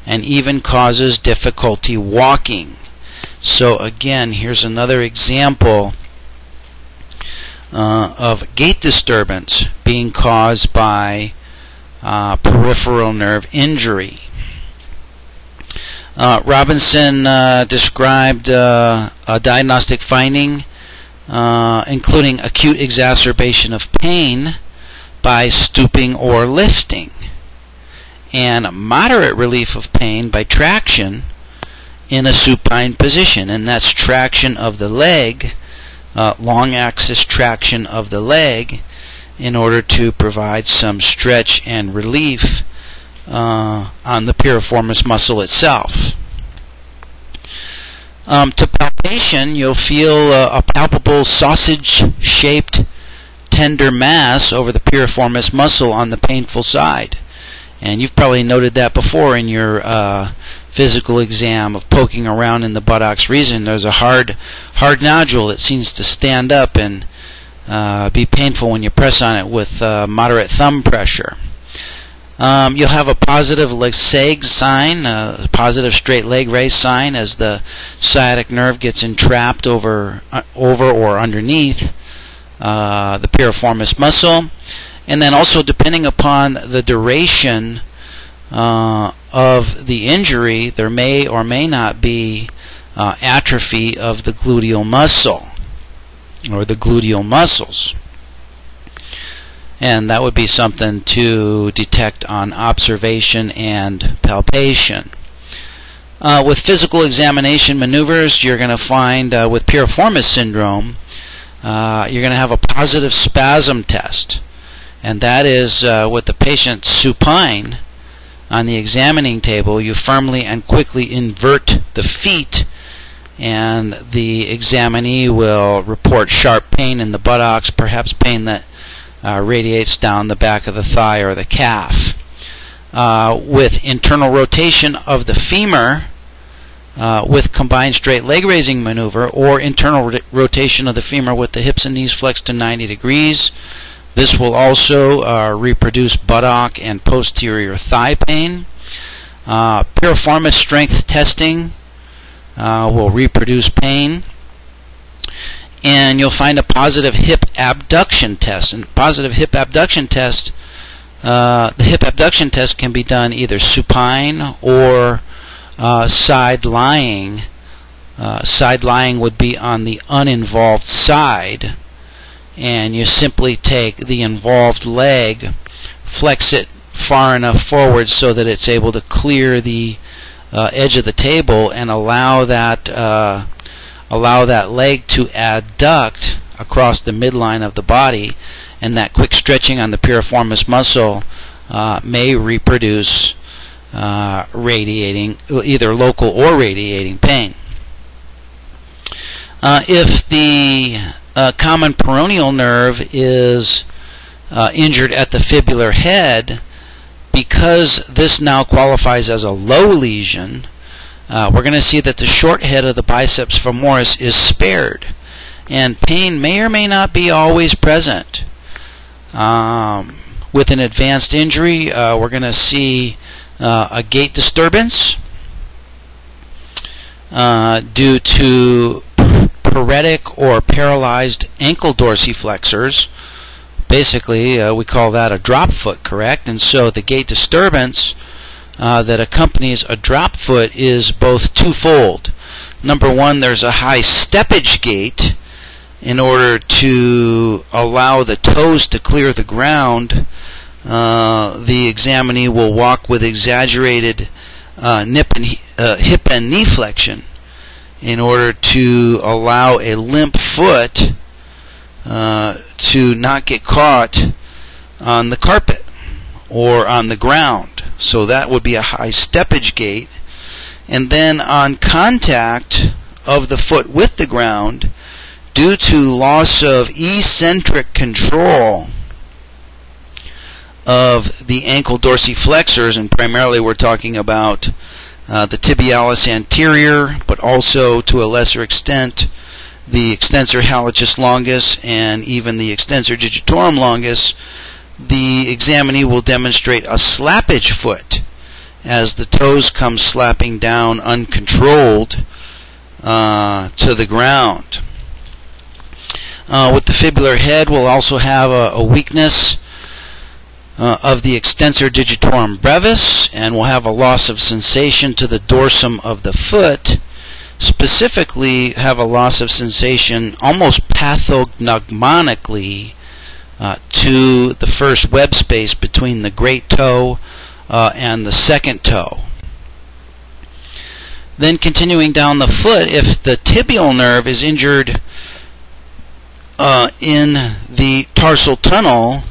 and even causes difficulty walking. So again, here's another example of gait disturbance being caused by peripheral nerve injury. Robinson described a diagnostic finding including acute exacerbation of pain by stooping or lifting, and moderate relief of pain by traction in a supine position, and that's traction of the leg, long axis traction of the leg, in order to provide some stretch and relief on the piriformis muscle itself. To palpation, you'll feel a palpable sausage-shaped tender mass over the piriformis muscle on the painful side. And you've probably noted that before in your physical exam of poking around in the buttocks region. There's a hard nodule that seems to stand up and be painful when you press on it with moderate thumb pressure. You'll have a positive leg sag sign, a positive straight leg raise sign as the sciatic nerve gets entrapped over or underneath the piriformis muscle. And then also, depending upon the duration of the injury, there may or may not be atrophy of the gluteal muscle or the gluteal muscles. And that would be something to detect on observation and palpation. With physical examination maneuvers, you're going to find with piriformis syndrome, you're going to have a positive spasm test. And that is with the patient supine on the examining table, you firmly and quickly invert the feet, and the examinee will report sharp pain in the buttocks, perhaps pain that radiates down the back of the thigh or the calf. With internal rotation of the femur with combined straight leg raising maneuver, or internal rotation of the femur with the hips and knees flexed to 90 degrees, this will also reproduce buttock and posterior thigh pain. Piriformis strength testing will reproduce pain. And you'll find a positive hip abduction test. And positive hip abduction test, the hip abduction test can be done either supine or side lying. Side lying would be on the uninvolved side, and you simply take the involved leg, flex it far enough forward so that it's able to clear the edge of the table, and allow that leg to adduct across the midline of the body, and that quick stretching on the piriformis muscle may reproduce radiating, either local or radiating pain. If the common peroneal nerve is injured at the fibular head, because this now qualifies as a low lesion, we're going to see that the short head of the biceps femoris is spared, and pain may or may not be always present. With an advanced injury, we're going to see a gait disturbance due to paretic or paralyzed ankle dorsiflexors, basically we call that a drop foot, correct? And so the gait disturbance that accompanies a drop foot is both twofold. Number one, there's a high steppage gait in order to allow the toes to clear the ground. The examinee will walk with exaggerated hip and knee flexion in order to allow a limp foot to not get caught on the carpet or on the ground. So that would be a high steppage gait. And then on contact of the foot with the ground, due to loss of eccentric control of the ankle dorsiflexors, and primarily we're talking about the tibialis anterior, but also to a lesser extent the extensor hallucis longus and even the extensor digitorum longus, the examinee will demonstrate a slappage foot as the toes come slapping down uncontrolled to the ground. With the fibular head, we'll also have a weakness of the extensor digitorum brevis, and we'll have a loss of sensation to the dorsum of the foot. Specifically, have a loss of sensation almost pathognomically to the first web space between the great toe and the second toe. Then continuing down the foot, if the tibial nerve is injured in the tarsal tunnel,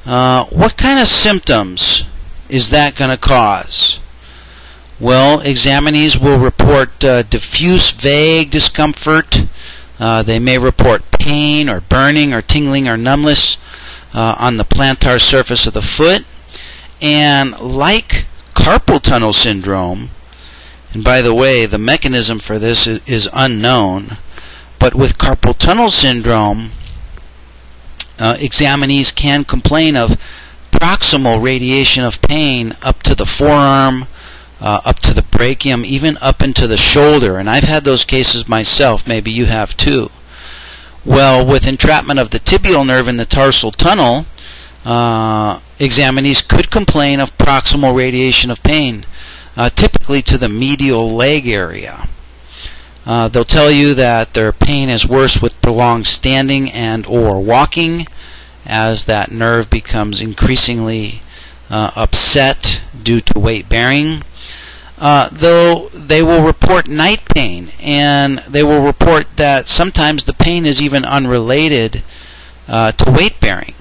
what kind of symptoms is that going to cause? Well, examinees will report diffuse vague discomfort. They may report pain or burning or tingling or numbness on the plantar surface of the foot. And like carpal tunnel syndrome, and by the way, the mechanism for this is unknown, but with carpal tunnel syndrome, examinees can complain of proximal radiation of pain up to the forearm, up to the brachium, even up into the shoulder. And I've had those cases myself. Maybe you have too. Well, with entrapment of the tibial nerve in the tarsal tunnel, examinees could complain of proximal radiation of pain, typically to the medial leg area. They'll tell you that their pain is worse with prolonged standing and or walking, as that nerve becomes increasingly upset due to weight bearing. Though they will report night pain, and they will report that sometimes the pain is even unrelated to weight bearing.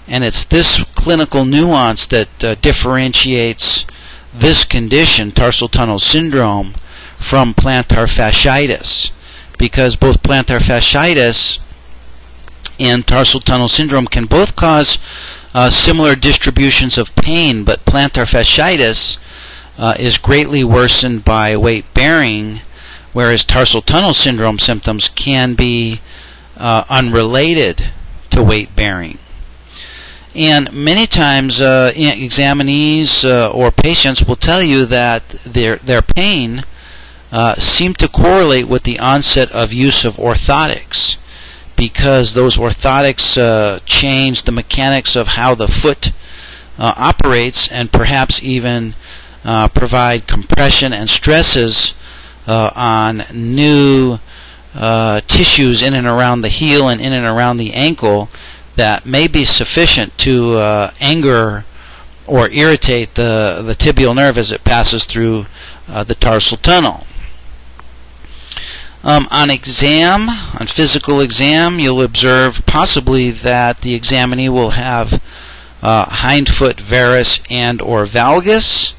And it's this clinical nuance that differentiates this condition, tarsal tunnel syndrome, from plantar fasciitis, because both plantar fasciitis and tarsal tunnel syndrome can both cause similar distributions of pain, but plantar fasciitis is greatly worsened by weight bearing, whereas tarsal tunnel syndrome symptoms can be unrelated to weight bearing. And many times examinees or patients will tell you that their pain seem to correlate with the onset of use of orthotics, because those orthotics change the mechanics of how the foot operates, and perhaps even provide compression and stresses on new tissues in and around the heel and in and around the ankle that may be sufficient to anger or irritate the tibial nerve as it passes through the tarsal tunnel. On physical exam, you'll observe possibly that the examinee will have hindfoot varus and or valgus.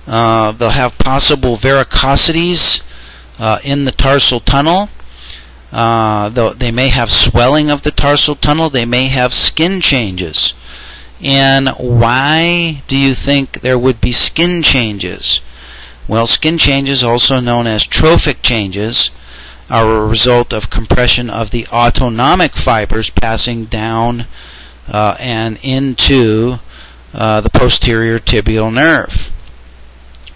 They'll have possible varicosities in the tarsal tunnel. They may have swelling of the tarsal tunnel. They may have skin changes. And why do you think there would be skin changes? Well, skin changes, also known as trophic changes, are a result of compression of the autonomic fibers passing down and into the posterior tibial nerve.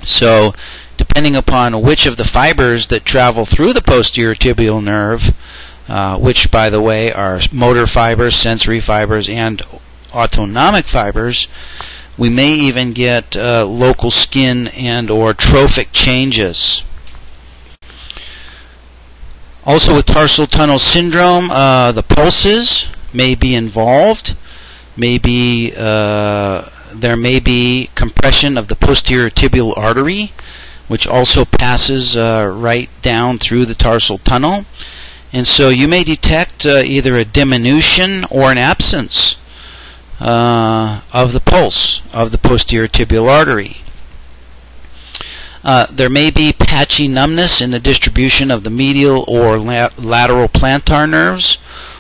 So, depending upon which of the fibers that travel through the posterior tibial nerve which, by the way, are motor fibers, sensory fibers, and autonomic fibers. We may even get local skin and or trophic changes. Also with tarsal tunnel syndrome, the pulses may be involved. Maybe there may be compression of the posterior tibial artery, which also passes right down through the tarsal tunnel. And so you may detect either a diminution or an absence of the pulse of the posterior tibial artery. There may be patchy numbness in the distribution of the medial or lateral plantar nerves,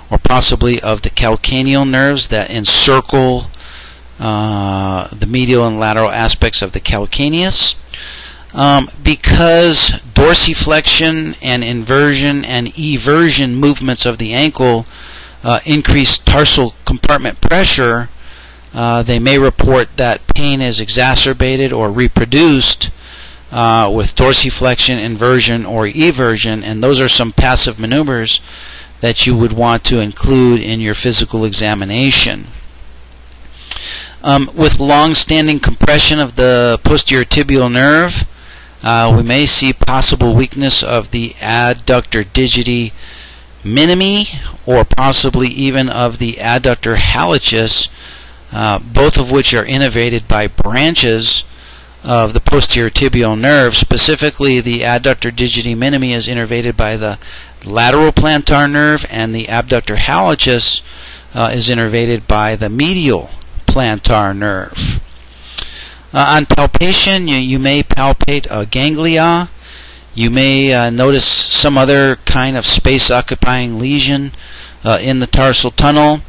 or possibly of the calcaneal nerves that encircle the medial and lateral aspects of the calcaneus. Because dorsiflexion and inversion and eversion movements of the ankle increase tarsal compartment pressure, they may report that pain is exacerbated or reproduced with dorsiflexion, inversion, or eversion, and those are some passive maneuvers that you would want to include in your physical examination. With long-standing compression of the posterior tibial nerve, we may see possible weakness of the adductor digiti minimi, or possibly even of the adductor hallucis, both of which are innervated by branches of the posterior tibial nerve. Specifically, the adductor digiti minimi is innervated by the lateral plantar nerve, and the abductor hallucis is innervated by the medial plantar nerve. On palpation, you may palpate a ganglia. You may notice some other kind of space-occupying lesion in the tarsal tunnel,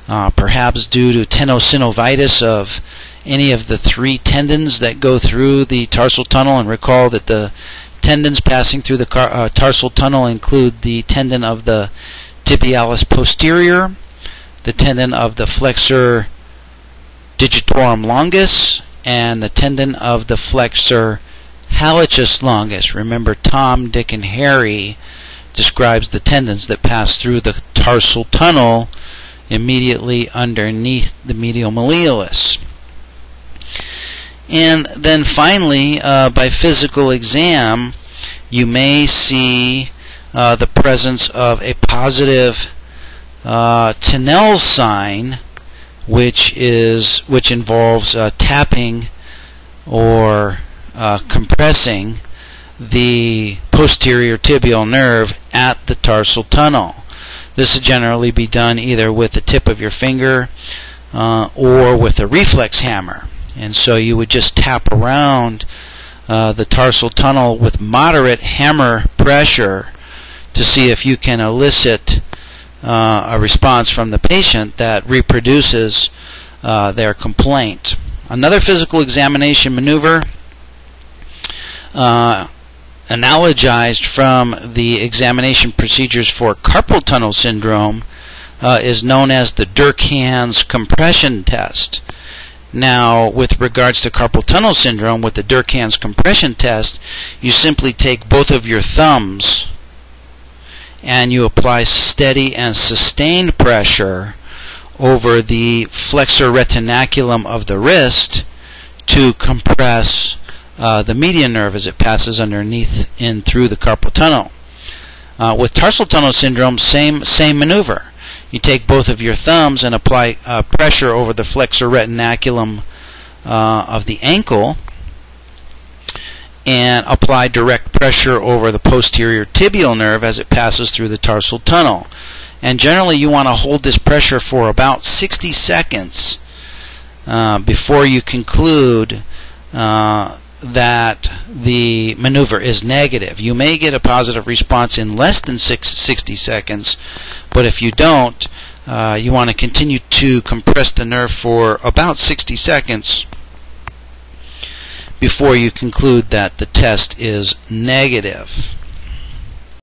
perhaps due to tenosynovitis of any of the 3 tendons that go through the tarsal tunnel. And recall that the tendons passing through the tarsal tunnel include the tendon of the tibialis posterior, the tendon of the flexor digitorum longus, and the tendon of the flexor hallucis longus. Remember, Tom, Dick, and Harry describes the tendons that pass through the tarsal tunnel immediately underneath the medial malleolus. And then finally, by physical exam, you may see the presence of a positive Tinel sign, which involves tapping or compressing the posterior tibial nerve at the tarsal tunnel. This would generally be done either with the tip of your finger or with a reflex hammer. And so you would just tap around the tarsal tunnel with moderate hammer pressure to see if you can elicit a response from the patient that reproduces their complaint. Another physical examination maneuver analogized from the examination procedures for carpal tunnel syndrome is known as the Dirkhan's compression test. Now, with regards to carpal tunnel syndrome, with the Dirkhan's compression test, you simply take both of your thumbs and you apply steady and sustained pressure over the flexor retinaculum of the wrist to compress the median nerve as it passes underneath in through the carpal tunnel. With tarsal tunnel syndrome, same maneuver. You take both of your thumbs and apply pressure over the flexor retinaculum of the ankle, and apply direct pressure over the posterior tibial nerve as it passes through the tarsal tunnel. And generally you want to hold this pressure for about 60 seconds before you conclude that the maneuver is negative. You may get a positive response in less than 60 seconds, but if you don't, you want to continue to compress the nerve for about 60 seconds before you conclude that the test is negative.